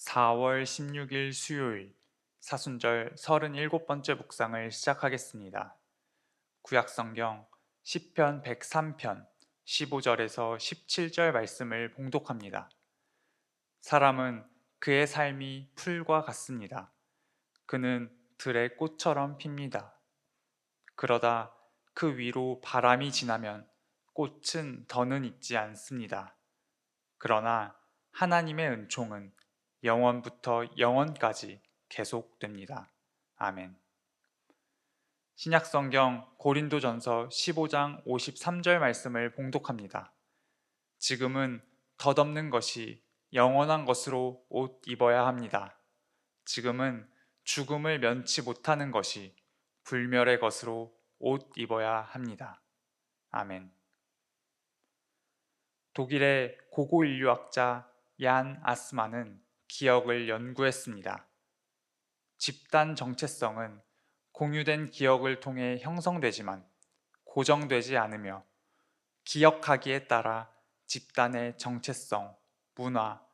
4월 16일 수요일 사순절 37번째 묵상을 시작하겠습니다. 구약성경 시편 103편 15절에서 17절 말씀을 봉독합니다. 사람은 그의 삶이 풀과 같습니다. 그는 들의 꽃처럼 핍니다. 그러다 그 위로 바람이 지나면 꽃은 더는 있지 않습니다. 그러나 하나님의 은총은 영원부터 영원까지 계속됩니다. 아멘. 신약성경 고린도전서 15장 53절 말씀을 봉독합니다. 지금은 덧없는 것이 영원한 것으로 옷 입어야 합니다. 지금은 죽음을 면치 못하는 것이 불멸의 것으로 옷 입어야 합니다. 아멘. 독일의 고고인류학자 얀 아스만은 기억을 연구했습니다. 집단 정체성은 공유된 기억을 통해 형성되지만 고정되지 않으며 기억하기에 따라 집단의 정체성, 문화,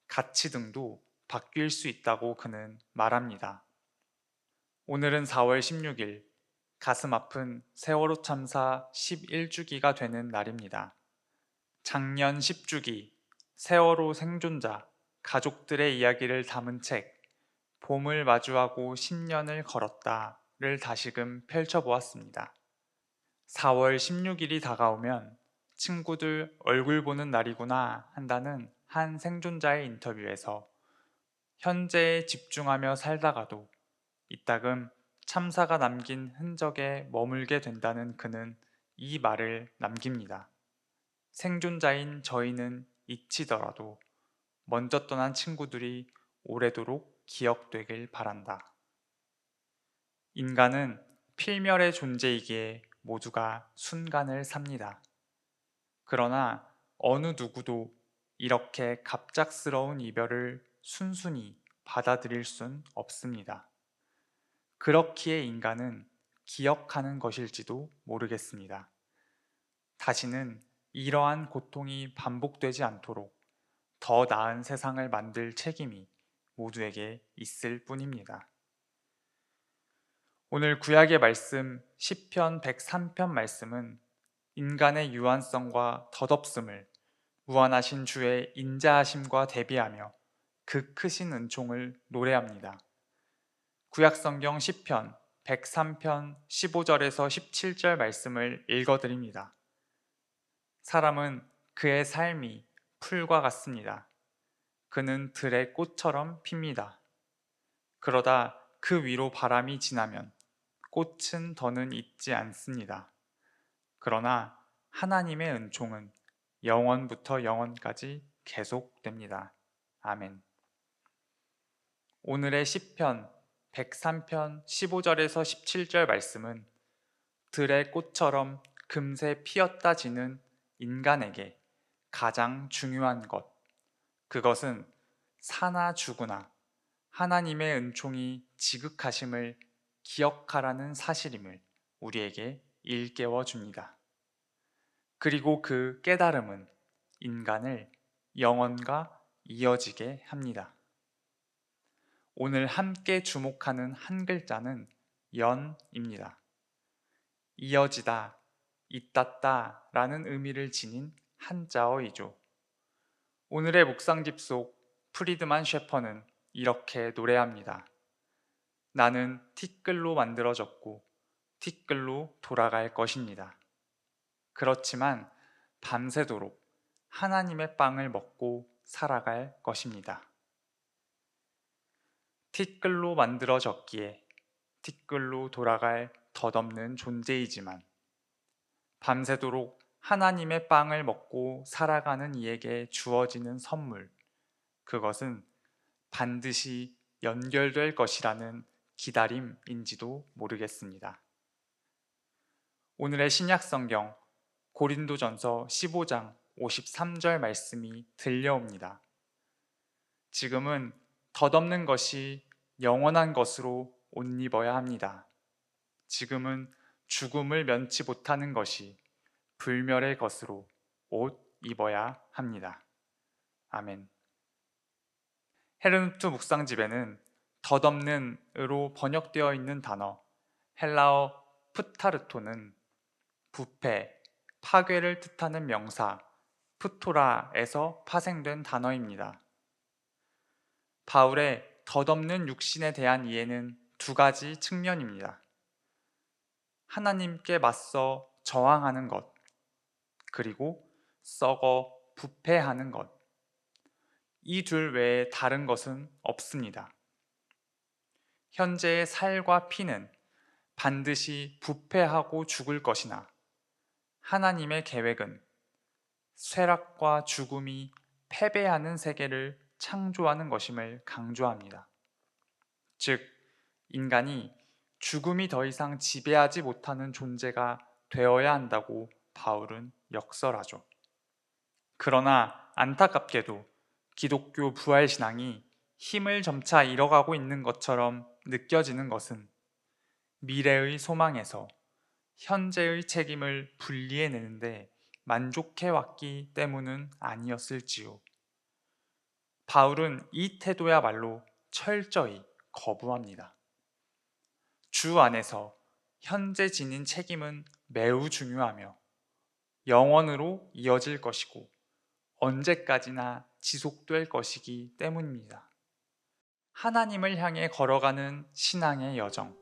가치 등도 바뀔 수 있다고 그는 말합니다. 오늘은 4월 16일 가슴 아픈 세월호 참사 11주기가 되는 날입니다. 작년 10주기 세월호 생존자, 가족들의 이야기를 담은 책 봄을 마주하고 10년을 걸었다를 다시금 펼쳐보았습니다. 4월 16일이 다가오면 친구들 얼굴 보는 날이구나 한다는 한 생존자의 인터뷰에서 현재에 집중하며 살다가도 이따금 참사가 남긴 흔적에 머물게 된다는 그는 이 말을 남깁니다. 생존자인 저희는 잊히더라도 먼저 떠난 친구들이 오래도록 기억되길 바란다. 인간은 필멸의 존재이기에 모두가 순간을 삽니다. 그러나 어느 누구도 이렇게 갑작스러운 이별을 순순히 받아들일 순 없습니다. 그렇기에 인간은 기억하는 것일지도 모르겠습니다. 다시는 이러한 고통이 반복되지 않도록 더 나은 세상을 만들 책임이 모두에게 있을 뿐입니다. 오늘 구약의 말씀 시편 103편 말씀은 인간의 유한성과 덧없음을 무한하신 주의 인자하심과 대비하며 그 크신 은총을 노래합니다. 구약성경 시편 103편 15절에서 17절 말씀을 읽어드립니다. 사람은 그의 삶이 풀과 같습니다. 그는 들의 꽃처럼 핍니다. 그러다 그 위로 바람이 지나면 꽃은 더는 있지 않습니다. 그러나 하나님의 은총은 영원부터 영원까지 계속됩니다. 아멘. 오늘의 시편 103편 15절에서 17절 말씀은 들의 꽃처럼 금세 피었다 지는 인간에게 가장 중요한 것, 그것은 사나 죽으나 하나님의 은총이 지극하심을 기억하라는 사실임을 우리에게 일깨워 줍니다. 그리고 그 깨달음은 인간을 영원과 이어지게 합니다. 오늘 함께 주목하는 한 글자는 연입니다. 이어지다, 잇닿다 라는 의미를 지닌 한자어이죠. 오늘의 묵상집 속 프리드만 셰퍼는 이렇게 노래합니다. 나는 티끌로 만들어졌고 티끌로 돌아갈 것입니다. 그렇지만 밤새도록 하나님의 빵을 먹고 살아갈 것입니다. 티끌로 만들어졌기에 티끌로 돌아갈 덧없는 존재이지만 밤새도록 하나님의 빵을 먹고 살아가는 이에게 주어지는 선물, 그것은 반드시 연결될 것이라는 기다림인지도 모르겠습니다. 오늘의 신약성경 고린도전서 15장 53절 말씀이 들려옵니다. 지금은 덧없는 것이 영원한 것으로 옷 입어야 합니다. 지금은 죽음을 면치 못하는 것이 불멸의 것으로 옷 입어야 합니다. 아멘. 헤르누트 묵상집에는 덧없는으로 번역되어 있는 단어 헬라어 푸타르토는 부패, 파괴를 뜻하는 명사 푸토라에서 파생된 단어입니다. 바울의 덧없는 육신에 대한 이해는 두 가지 측면입니다. 하나님께 맞서 저항하는 것, 그리고 썩어 부패하는 것. 이 둘 외에 다른 것은 없습니다. 현재의 살과 피는 반드시 부패하고 죽을 것이나 하나님의 계획은 쇠락과 죽음이 패배하는 세계를 창조하는 것임을 강조합니다. 즉, 인간이 죽음이 더 이상 지배하지 못하는 존재가 되어야 한다고 바울은 역설하죠. 그러나 안타깝게도 기독교 부활신앙이 힘을 점차 잃어가고 있는 것처럼 느껴지는 것은 미래의 소망에서 현재의 책임을 분리해내는데 만족해왔기 때문은 아니었을지요. 바울은 이 태도야말로 철저히 거부합니다. 주 안에서 현재 지닌 책임은 매우 중요하며 영원으로 이어질 것이고 언제까지나 지속될 것이기 때문입니다. 하나님을 향해 걸어가는 신앙의 여정,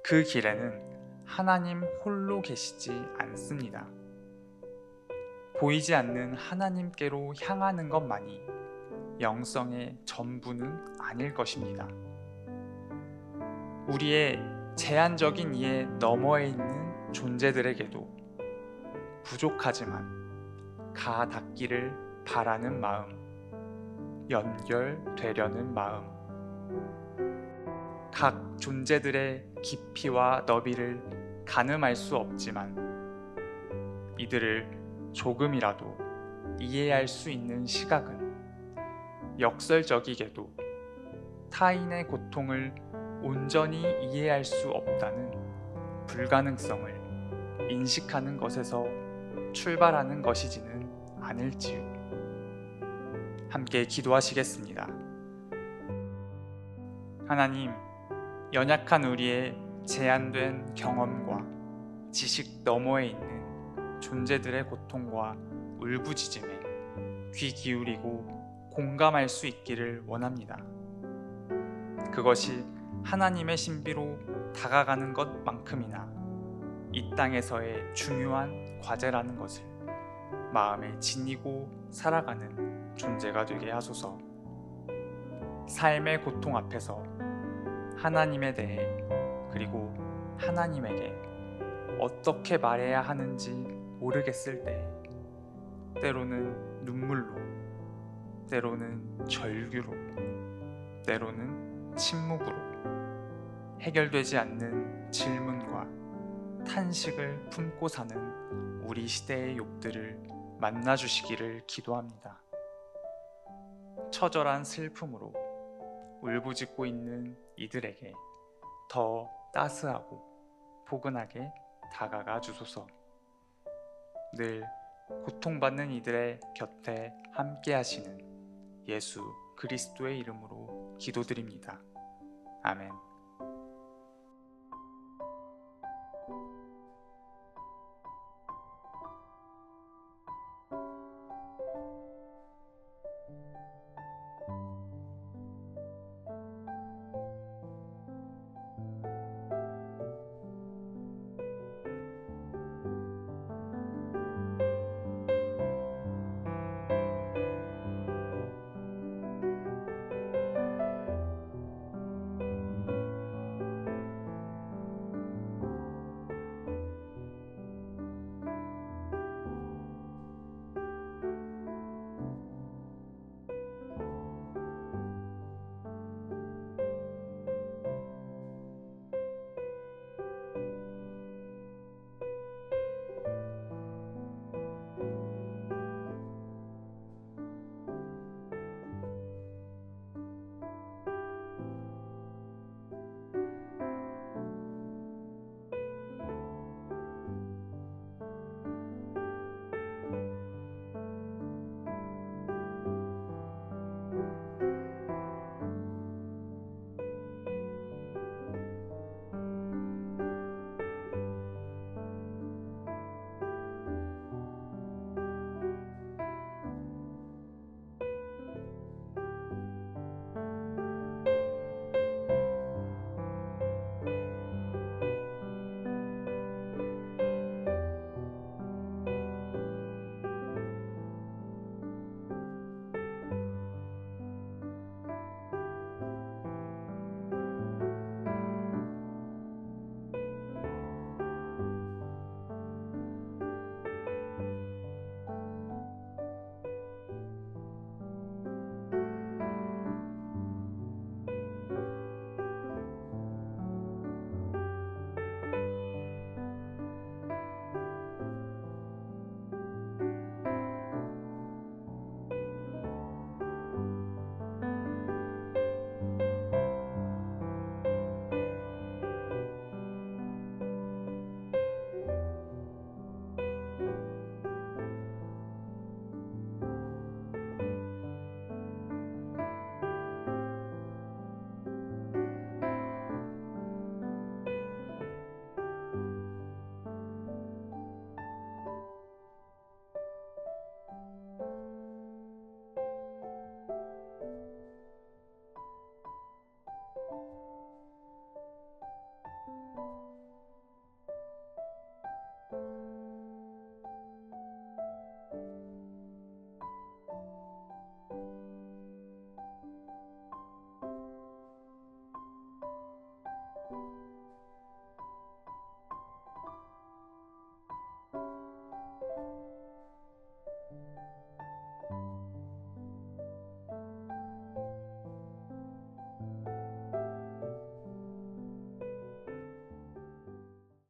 그 길에는 하나님 홀로 계시지 않습니다. 보이지 않는 하나님께로 향하는 것만이 영성의 전부는 아닐 것입니다. 우리의 제한적인 이해 너머에 있는 존재들에게도 부족하지만 가닿기를 바라는 마음, 연결되려는 마음, 각 존재들의 깊이와 너비를 가늠할 수 없지만 이들을 조금이라도 이해할 수 있는 시각은 역설적이게도 타인의 고통을 온전히 이해할 수 없다는 불가능성을 인식하는 것에서 출발하는 것이지는 않을지요. 함께 기도하시겠습니다. 하나님, 연약한 우리의 제한된 경험과 지식 너머에 있는 존재들의 고통과 울부짖음에 귀 기울이고 공감할 수 있기를 원합니다. 그것이 하나님의 신비로 다가가는 것만큼이나 이 땅에서의 중요한 과제라는 것을 마음에 지니고 살아가는 존재가 되게 하소서. 삶의 고통 앞에서 하나님에 대해 그리고 하나님에게 어떻게 말해야 하는지 모르겠을 때 때로는 눈물로, 때로는 절규로, 때로는 침묵으로 해결되지 않는 질문과 탄식을 품고 사는 우리 시대의 욕들을 만나주시기를 기도합니다. 처절한 슬픔으로 울부짖고 있는 이들에게 더 따스하고 포근하게 다가가 주소서. 늘 고통받는 이들의 곁에 함께 하시는 예수 그리스도의 이름으로 기도드립니다. 아멘.